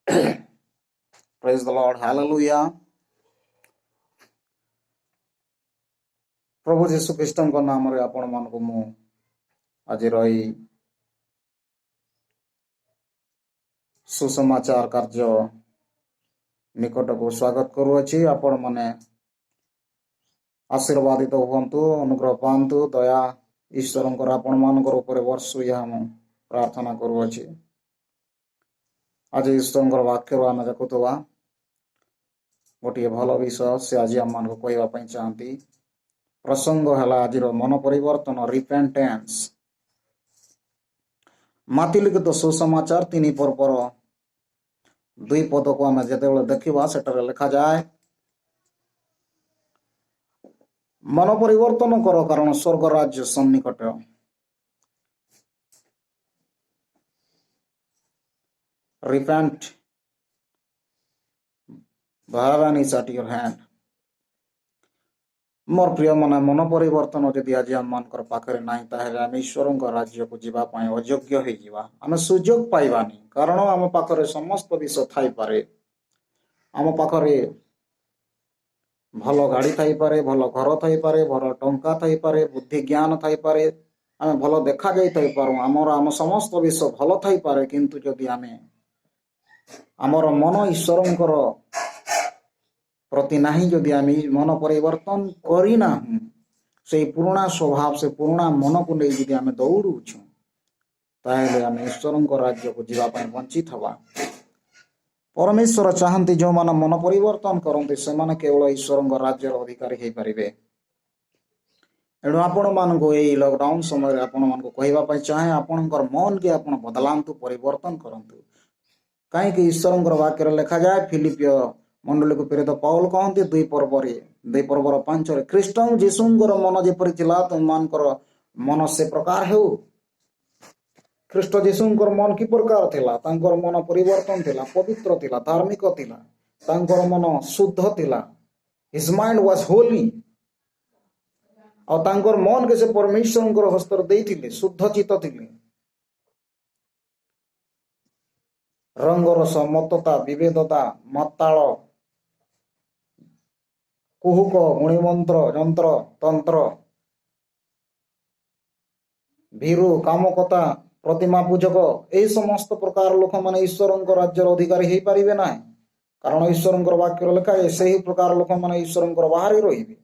Praise the Lord. Hallelujah. प्रभु जीशु ख्रीष्ट नाम आपण मान को आज सुसमाचार कार्य निकट को स्वागत करुअछि। आपण माने आशीर्वादित हुंतु, अनुग्रह पांतु, दया ईश्वर आपण मानकर ऊपर वर्षु या हम प्रार्थना करुअछि। आज ईश्वर वाक्य आम देखुवा गोटे भल विषय से आज आम मान को कहवाई चाहती। प्रसंग है आज मन परिवर्तन, रिपेंटेंस। माती लिखित सुसमाचार 3 पर्वर 2 पद को आम जो देखा से लिखा जाए, मन परिवर्तन कर कारण स्वर्ग राज्य सन्निकट। रिपेंट, भगवान इज एट योर हैंड। मोर प्रिय मन, मन परिवर्तन जदि आज आम मान पाखे ना आम ईश्वर राज्य को जीवाई अयोग्य हो, आम सुजोग पाइबानी। कारण आम पाखे समस्त विषय थाई पारे। आम पाखे भल गाड़ी थाई पारे, भल घर थाई पारे, भल टंका थाई पारे, बुद्धि ज्ञान थाई पारे, आम भल देखा जाई थाई पारू, आम समस्त विषय भल थाई पारे। किंतु जदि आमर मन ईश्वर प्रति नहीं, जदि आम मन परिवर्तन करना से पुराना स्वभाव से पुराना मन को नहीं जदि आम दौड़ुछु, ताहले आम ईश्वर राज्य को जीवाई वंचित हवा। परमेश्वर चाहती जो मान मन परिवर्तन करते से केवल ईश्वर राज्यर अधिकारी हो पारे। एणु आपण मान को यही लॉकडाउन समय आपण मान को कहवाई चाहे, आपण मन के आपण बदलांतु, परिवर्तन करंतु। कहीं ईश्वर वाक्य लिखा जाए, फिलिपिय मंडली को प्रेरित पौल कहते 2 पर्वर 5 ख्रीष्ट जीशुंकर मन जेपरि थिला तुम मानकर मन से प्रकार हो। ख्रीष्ट जीशुंकर मन की प्रकार थिला? तांकर मन परिवर्तन थिला, पवित्र थिला, धार्मिक थिला, तांकर मन शुद्ध थिला। His mind was Holi. और तांकर मन के से परमेश्वर हस्तर देइथिले, शुद्ध चित्त थिले। रंग रस, मतता, विभेदता, मत्ताल, कुहुक, गुणिमंत्र, यंत्र तंत्र, भीरु, कामकता, प्रतिमा पूजक, यही समस्त प्रकार लोक मैंने ईश्वर राज्यर अधिकारी हो पारे ना। कारण ईश्वर वाक्य लिखा है, से ही प्रकार लोक मैंने ईश्वर बाहर रही।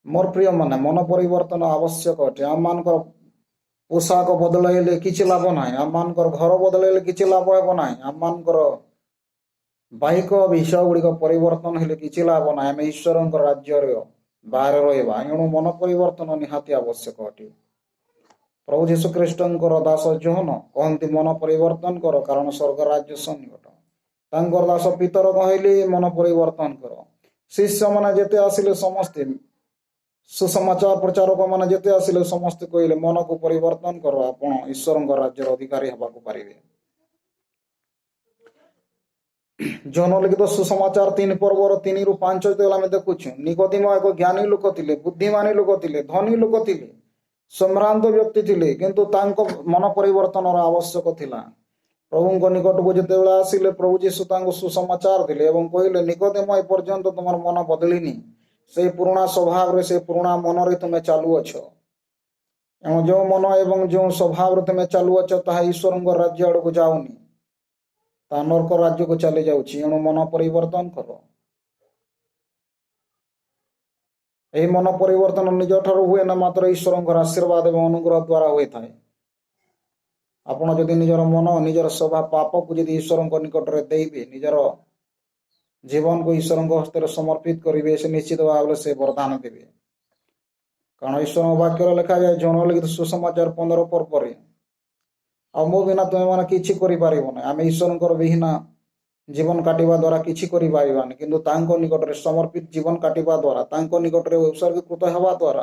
मोर प्रिय माने, मन परिवर्तन आवश्यक अटे। आम मान पोशाक बदलैले किछि लाभ ना, आम मान घर बदलैले किछि लाभ हेब ना, आम मान बाहिक विषय गुड़िक परिवर्तन हेले किछि लाभ ना। आम ईश्वर राज्य बाहर रहा। एणु मन परिवर्तन निहाती आवश्यक अटे। प्रभु जीशु ख्रीष्टर दास जोहन कहती मन परिवर्तन कर कारण स्वर्ग राज्य सन्निकट। तांकर दास पितर कहले मन परिवर्तन कर। शिष्य मैंने जेते आसिले समस्ते, सुसमाचार प्रचारक मैंने जेते आसिले समस्ते कहले मन को परिवर्तन कर, आपण ईश्वर राज्यर अधिकारी हवाक पारे। जौन लिखित सुसमाचार 3 पर्वर 3 ରୁ 5 आम देखुछु, निकोदेम एक ज्ञानी लोक थिले, बुद्धिमानी लोक थिले, धनी लोक थिले, सम्रांत व्यक्ति थिले, किंतु तांको मन परिवर्तन आवश्यक थिला। प्रभु निकट को जिते आसिले प्रभु जीशु तांको सुसमाचार दिले एवं कहले, निकोदेम ए पर्यंत तुम मन बदलिनी, से पुराना स्वभाव रे, से पुराना मन रे तुम चालू अछ। एवं जो मन एवं जो स्वभाव रे तुम चालू अछ ताहा ईश्वर राज्य आड़ को जाऊनी, ता नरक राज्य को चले जाउछि। एणु मन परिवर्तन कर। यही मन परिवर्तन निज ठार हुए ना, मात्र ईश्वर आशीर्वाद एवं अनुग्रह द्वारा हुए थाए। आपण जदि निजर मन, निजर स्वभाव पाप को जदि ईश्वर निकट में देबे, निजर जीवन को ईश्वर हस्ते समर्पित करेंगे, से निश्चित भाव से वरदान देवे। कारण ईश्वर वाक्य लिखा जाए, जौन लिखित सुसमाचार 15 पर्वर, आ मो बिना तुम मैंने किछि करि पारिबो ना। आम ईश्वर विहीना जीवन काटिबा द्वारा किछि करि पारिबानी, किंतु तांको निकट रे समर्पित जीवन काटिबा द्वारा, तांको निकट रे उत्सर्गीकृत हेबा द्वारा,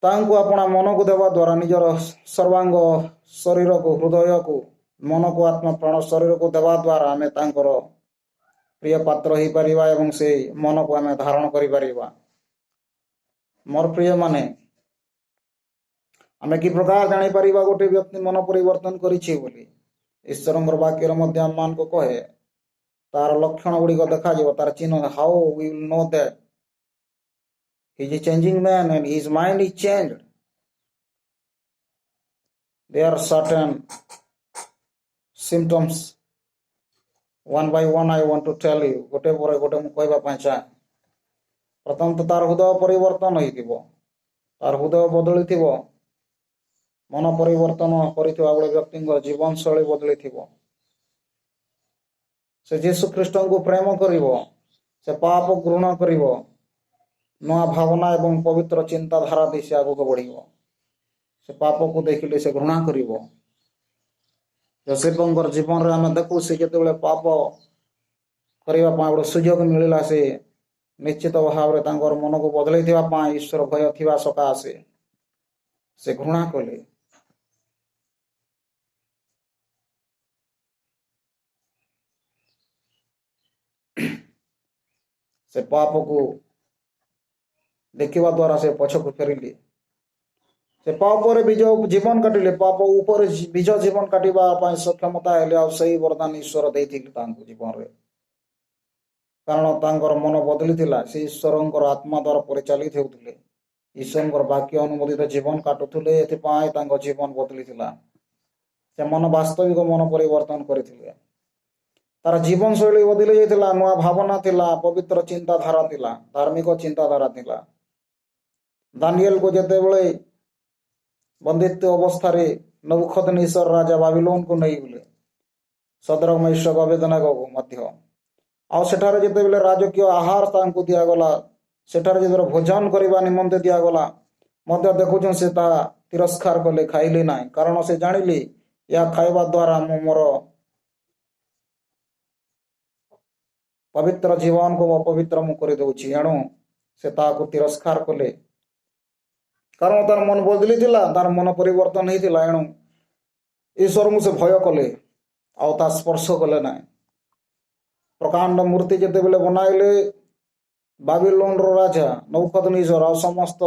तांको अपना मन को देवा द्वारा, निजर सर्वांग शरीर को, हृदय को, मन को, आत्मा प्राण शरीर को देवा द्वारा आम तांकर प्रिय पात्र हो पारिबा एवं से मन को आम धारण करि पारिबा। मोर प्रिय माने, आम कि प्रकार जानी पारिबा गोटे व्यक्ति मन परिवर्तन करिछि बोली? ଈଶ୍ୱରଙ୍କର ବାକ୍ୟରେ ମଧ୍ୟ ଆମମାନଙ୍କୁ କହେ ତାର ଲକ୍ଷଣ ଗୁଡ଼ିକ ଦେଖାଯିବ, ତାର ଚିହ୍ନ। How we will know that he is a changing man and his mind is changed. There are certain symptoms. One by one I want to tell you. गोटे ପରେ गोटे ମୁଁ କହିବା ପାଇଁ ଚାହେଁ। ପ୍ରଥମତଃ ତାର ହୃଦୟ ପରିବର୍ତ୍ତନ ହେଇଥିବ, ତାର ହୃଦୟ ବଦଳିଥିବ। ମନ ପରିବର୍ତ୍ତନ କରିଥିବା ଗୋଟେ ବ୍ୟକ୍ତିଙ୍କ ଜୀବନଶୈଳୀ ବଦଳିଥିବ। ସେ ଯୀଶୁ ଖ୍ରୀଷ୍ଟଙ୍କୁ ପ୍ରେମ କରିବ, ସେ ପାପ ଘୃଣ କରିବ, ନୂଆ ଭାବନା ଏବଂ ପବିତ୍ର ଚିନ୍ତାଧାରା ଦେଇ ସେ ଆଗକୁ ବଢ଼ିବ। ସେ ପାପକୁ ଦେଖିଲେ ସେ ଘୃଣା କରିବ। ଯୋସେଫଙ୍କର ଜୀବନରେ ଆମେ ଦେଖୁ, ସେ ଯେତେବେଳେ ପାପ କରିବା ପାଇଁ ଗୋଟେ ସୁଯୋଗ ମିଳିଲା, ସେ ନିଶ୍ଚିତ ଭାବରେ ତାଙ୍କର ମନକୁ ବଦଳେଇଥିବା ପାଇଁ ଈଶ୍ୱର ଭୟ ଥିବା ସକାଶେ ସେ ଘୃଣା କଲେ। ସେ ପାପକୁ ଦେଖିବା ଦ୍ୱାରା ସେ ପଛକୁ ଫେରିଲେ। ସେ ପାପରେ ଜୀବନ କାଟିଲେ, ପାପ ଉପରେ ବିଜୟ ଜୀବନ କାଟିବା ପାଇଁ ସକ୍ଷମତା ହେଲେ। ଆଉ ସେହି ବରଦାନ ଈଶ୍ୱର ଦେଇଥିଲେ ତାଙ୍କୁ ଜୀବନରେ, କାରଣ ତାଙ୍କର ମନ ବଦଳିଥିଲା। ସେ ଈଶ୍ୱରଙ୍କର ଆତ୍ମା ଦ୍ୱାରା ପରିଚାଳିତ ହେଉଥିଲେ, ଈଶ୍ୱରଙ୍କର ବାକ୍ୟ ଅନୁମୋଦିତ ଜୀବନ କାଟୁଥିଲେ। ଏଥିପାଇଁ ତାଙ୍କ ଜୀବନ ବଦଳିଥିଲା। ସେ ମନ ବାସ୍ତବିକ ମନ ପରିବର୍ତ୍ତନ କରିଥିଲେ। ତାର ଜୀବନଶୈଳୀ ବଦଳି ଯାଇଥିଲା, ନୂଆ ଭାବନା ଥିଲା, ପବିତ୍ର ଚିନ୍ତାଧାରା ଥିଲା, ଧାର୍ମିକ ଚିନ୍ତାଧାରା ଥିଲା। ଦାନିଏଲକୁ ଯେତେବେଳେ ବନ୍ଦିତ୍ୱ ଅବସ୍ଥାରେ ନବୁକଦନେସର ରାଜା ବାବିଲୋନକୁ ନେଇଗଲେ, ସଦ୍ରକ ମେଷକ ଅବେଦନେଗୋକୁ ମଧ୍ୟ, ଆଉ ସେଠାରେ ଯେତେବେଳେ ରାଜକୀୟ ଆହାର ତାଙ୍କୁ ଦିଆଗଲା, ସେଠାରେ ଯେତେବେଳେ ଭୋଜନ କରିବା ନିମନ୍ତେ ଦିଆଗଲା ମଧ୍ୟ ଦେଖୁଛୁ ସେ ତାହା ତିରସ୍କାର କଲେ, ଖାଇଲେ ନାହିଁ। କାରଣ ସେ ଜାଣିଲେ ଏହା ଖାଇବା ଦ୍ୱାରା ମୁଁ ମୋର ପବିତ୍ର ଜୀବନକୁ ଅପବିତ୍ର ମୁଁ କରିଦେଉଛି। ଏଣୁ ସେ ତାହାକୁ ତିରସ୍କାର କଲେ, କାରଣ ତାର ମନ ବଦଳିଥିଲା, ତାର ମନ ପରିବର୍ତ୍ତନ ହେଇଥିଲା। ଏଣୁ ଈଶ୍ୱରଙ୍କୁ ସେ ଭୟ କଲେ, ଆଉ ତା ସ୍ପର୍ଶ କଲେ ନାହିଁ। ପ୍ରକାଣ୍ଡ ମୂର୍ତ୍ତି ଯେତେବେଳେ ବନାଇଲେ, ବାବିଲୋନର ରାଜା ନବୁକଦନେସର ଆଉ ସମସ୍ତ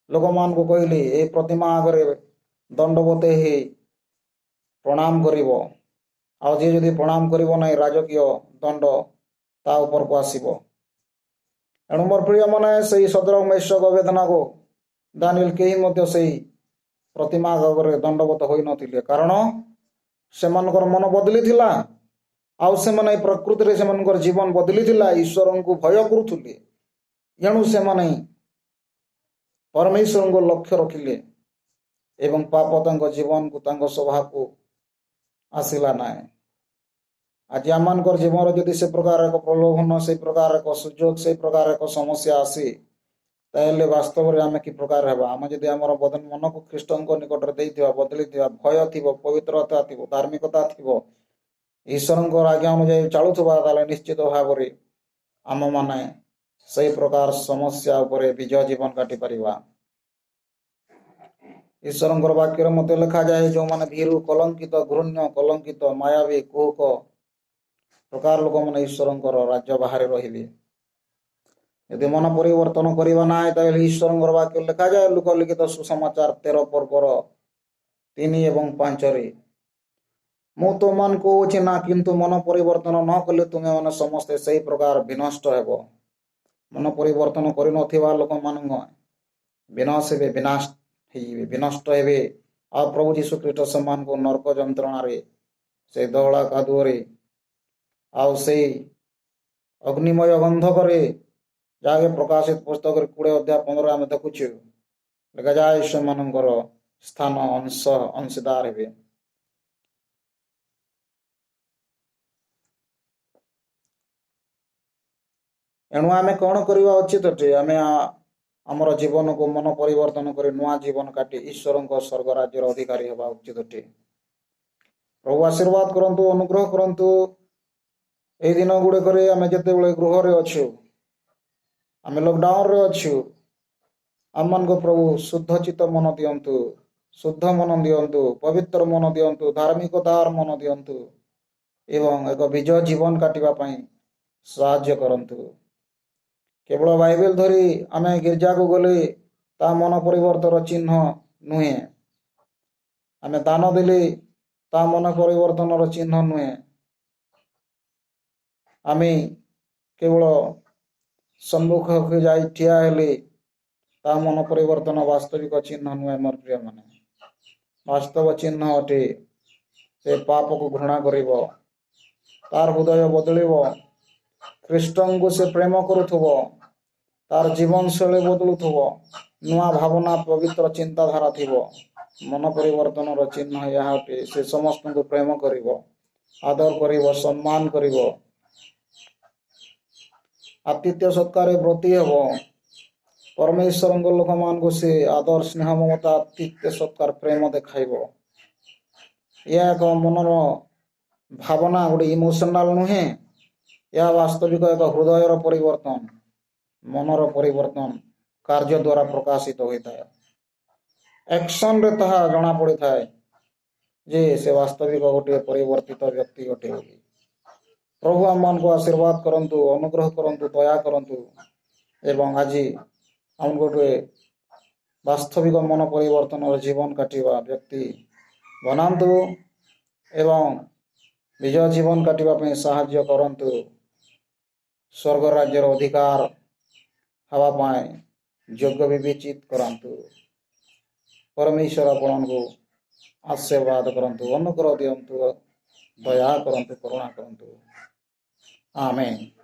ଲୋକମାନଙ୍କୁ କହିଲେ, ଏ ପ୍ରତିମା ଆଗରେ ଦଣ୍ଡବତ ହେଇ ପ୍ରଣାମ କରିବ, ଆଉ ଯିଏ ଯଦି ପ୍ରଣାମ କରିବ ନାହିଁ ରାଜକୀୟ ଦଣ୍ଡ ତା ଉପରକୁ ଆସିବ। ଏଣୁ ମୋର ପ୍ରିୟମାନେ, ସେଇ ସଦ୍ରକ ମେଷକ ଅବେଦନେଗୋ ଦାନିଏଲ କେହି ମଧ୍ୟ ସେଇ ପ୍ରତିମା ଆଗରେ ଦଣ୍ଡବତ ହୋଇନଥିଲେ, କାରଣ ସେମାନଙ୍କର ମନ ବଦଳିଥିଲା। ଆଉ ସେମାନେ ପ୍ରକୃତିରେ ସେମାନଙ୍କର ଜୀବନ ବଦଳିଥିଲା, ଈଶ୍ୱରଙ୍କୁ ଭୟ କରୁଥିଲେ। ଏଣୁ ସେମାନେ ପରମେଶ୍ୱରଙ୍କୁ ଲକ୍ଷ୍ୟ ରଖିଲେ ଏବଂ ପାପ ତାଙ୍କ ଜୀବନକୁ, ତାଙ୍କ ସ୍ୱଭାବକୁ ଆସିଲା ନାହିଁ। ଆଜି ଆମମାନଙ୍କର ଜୀବନରେ ଯଦି ସେ ପ୍ରକାର ଏକ ପ୍ରଲୋଭନ, ସେଇ ପ୍ରକାର ଏକ ସୁଯୋଗ, ସେଇ ପ୍ରକାର ଏକ ସମସ୍ୟା ଆସେ, ତାହେଲେ ବାସ୍ତବରେ ଆମେ କି ପ୍ରକାର ହେବା? ଆମେ ଯଦି ଆମର ମନକୁ ଖ୍ରୀଷ୍ଟଙ୍କ ନିକଟରେ ଦେଇଥିବା, ବଦଳିଥିବା, ଭୟ ଥିବ, ପବିତ୍ରତା ଥିବ, ଧାର୍ମିକତା ଥିବ, ଈଶ୍ୱରଙ୍କର ଆଜ୍ଞା ଅନୁଯାୟୀ ଚାଲୁଥିବା, ତାହେଲେ ନିଶ୍ଚିତ ଭାବରେ ଆମମାନେ ସେହି ପ୍ରକାର ସମସ୍ୟା ଉପରେ ବିଜୟ ଜୀବନ କାଟିପାରିବା। ଈଶ୍ୱରଙ୍କର ବାକ୍ୟରେ ମଧ୍ୟ ଲେଖାଯାଏ, ଯେଉଁମାନେ ଭୀରୁ, କଲଙ୍କିତ, ଘୃଣ୍ୟ, କଲଙ୍କିତ, ମାୟାବୀ, କୁହୁକ ପ୍ରକାର ଲୋକମାନେ ଈଶ୍ୱରଙ୍କର ରାଜ୍ୟ ବାହାରେ ରହିବେ। ଯଦି ମନ ପରିବର୍ତ୍ତନ କରିବା ନାହିଁ, ତାହେଲେ ଈଶ୍ୱରଙ୍କର ବାକ୍ୟ ଲେଖାଯାଏ ଲୁକ ଲିଖିତ ସୁସମାଚାର 13 ପର୍ବର 3 ଏବଂ 5ରେ, ମୁଁ ତୁମମାନଙ୍କୁ କହୁଛି ନା, କିନ୍ତୁ ମନ ପରିବର୍ତ୍ତନ ନ କଲେ ତୁମେମାନେ ସମସ୍ତେ ସେହି ପ୍ରକାର ବିନଷ୍ଟ ହେବ। ମନ ପରିବର୍ତ୍ତନ କରିନଥିବା ଲୋକମାନଙ୍କ ବିନାଶ ହେବେ, ବିନଷ୍ଟ ହେବେ। ଆଉ ପ୍ରଭୁ ଯୀଶୁ ଖ୍ରୀଷ୍ଟ ସେମାନଙ୍କୁ ନରକ ଯନ୍ତ୍ରଣାରେ, ସେଇ ଦହଳା କାଦୁଅରେ, ଆଉ ସେଇ ଅଗ୍ନିମୟ ଗନ୍ଧକରେ, ଯାହାକି ପ୍ରକାଶିତ ପୁସ୍ତକରେ 20:15 ଆମେ ଦେଖୁଛୁ ଲେଖାଯାଏ, ସେମାନଙ୍କର ସ୍ଥାନ ଅଂଶୀଦାର ହେବେ। ଏଣୁ ଆମେ କ'ଣ କରିବା ଉଚିତ ଅଟେ? ଆମେ ଆମର ଜୀବନକୁ ମନ ପରିବର୍ତ୍ତନ କରି ନୂଆ ଜୀବନ କାଟି ଈଶ୍ୱରଙ୍କ ସ୍ୱର୍ଗ ରାଜ୍ୟର ଅଧିକାରୀ ହେବା ଉଚିତ ଅଟେ। ପ୍ରଭୁ ଆଶୀର୍ବାଦ କରନ୍ତୁ, ଅନୁଗ୍ରହ କରନ୍ତୁ। ଏହି ଦିନ ଗୁଡ଼ିକରେ ଆମେ ଯେତେବେଳେ ଗୃହରେ ଅଛୁ, ଆମେ ଲକଡାଉନରେ ଅଛୁ, ଆମମାନଙ୍କୁ ପ୍ରଭୁ ଶୁଦ୍ଧ ଚିତ୍ତ ମନ ଦିଅନ୍ତୁ, ଶୁଦ୍ଧ ମନ ଦିଅନ୍ତୁ, ପବିତ୍ର ମନ ଦିଅନ୍ତୁ, ଧାର୍ମିକତାର ମନ ଦିଅନ୍ତୁ ଏବଂ ଏକ ବିଜୟ ଜୀବନ କାଟିବା ପାଇଁ ସାହାଯ୍ୟ କରନ୍ତୁ। କେବଳ ବାଇବେଲ ଧରି ଆମେ ଗିର୍ଜାକୁ ଗଲେ ତା ମନ ପରିବର୍ତ୍ତନ ଚିହ୍ନ ନୁହେଁ। ଆମେ ଦାନ ଦେଲେ ତା ମନ ପରିବର୍ତ୍ତନର ଚିହ୍ନ ନୁହେଁ। ଆମେ କେବଳ ସମ୍ମୁଖକୁ ଯାଇ ଠିଆ ହେଲେ ତା ମନ ପରିବର୍ତ୍ତନ ବାସ୍ତବିକ ଚିହ୍ନ ନୁହେଁ। ମୋର ପ୍ରିୟମାନେ, ବାସ୍ତବ ଚିହ୍ନ ଅଟେ ସେ ପାପକୁ ଘୃଣା କରିବ, ତାର ହୃଦୟ ବଦଳିବ, ଖ୍ରୀଷ୍ଟଙ୍କୁ ସେ ପ୍ରେମ କରୁଥିବ, ତାର ଜୀବନଶୈଳୀ ବଦଳୁଥିବ, ନୂଆ ଭାବନା ପବିତ୍ର ଚିନ୍ତାଧାରା ଥିବ। ମନ ପରିବର୍ତ୍ତନର ଚିହ୍ନ ଏହା ଅଟେ ସେ ସମସ୍ତଙ୍କୁ ପ୍ରେମ କରିବ, ଆଦର କରିବ, ସମ୍ମାନ କରିବ, ଆତିଥ୍ୟ ସତ୍କାରରେ ବ୍ରତୀ ହେବ। ପରମେଶ୍ୱରଙ୍କ ଲୋକମାନଙ୍କୁ ସେ ଆଦର, ସ୍ନେହ, ମମତା, ଆତିଥ୍ୟ ସତ୍କାର, ପ୍ରେମ ଦେଖାଇବ। ଏହା ଏକ ମନର ଭାବନା, ଗୋଟେ ଇମୋସନାଲ ନୁହେଁ। ଏହା ବାସ୍ତବିକ ଏକ ହୃଦୟର ପରିବର୍ତ୍ତନ, ମନର ପରିବର୍ତ୍ତନ କାର୍ଯ୍ୟ ଦ୍ୱାରା ପ୍ରକାଶିତ ହୋଇଥାଏ। ଆକ୍ସନରେ ତାହା ଜଣାପଡ଼ିଥାଏ ଯେ ସେ ବାସ୍ତବିକ ଗୋଟିଏ ପରିବର୍ତ୍ତିତ ବ୍ୟକ୍ତି ଅଟେ ବୋଲି। ପ୍ରଭୁ ଆମମାନଙ୍କୁ ଆଶୀର୍ବାଦ କରନ୍ତୁ, ଅନୁଗ୍ରହ କରନ୍ତୁ, ଦୟା କରନ୍ତୁ ଏବଂ ଆଜି ଆମକୁ ଗୋଟିଏ ବାସ୍ତବିକ ମନ ପରିବର୍ତ୍ତନର ଜୀବନ କାଟିବା ବ୍ୟକ୍ତି ବନାନ୍ତୁ ଏବଂ ନିଜ ଜୀବନ କାଟିବା ପାଇଁ ସାହାଯ୍ୟ କରନ୍ତୁ। ସ୍ୱର୍ଗ ରାଜ୍ୟର ଅଧିକାର ହେବା ପାଇଁ ଯୋଗ୍ୟ ବିବେଚିତ କରାନ୍ତୁ। ପରମେଶ୍ୱର ଆପଣଙ୍କୁ ଆଶୀର୍ବାଦ କରନ୍ତୁ, ଅନୁଗ୍ରହ ଦିଅନ୍ତୁ, ଦୟା କରନ୍ତୁ, କରୁଣା କରନ୍ତୁ। ଆମେନ୍।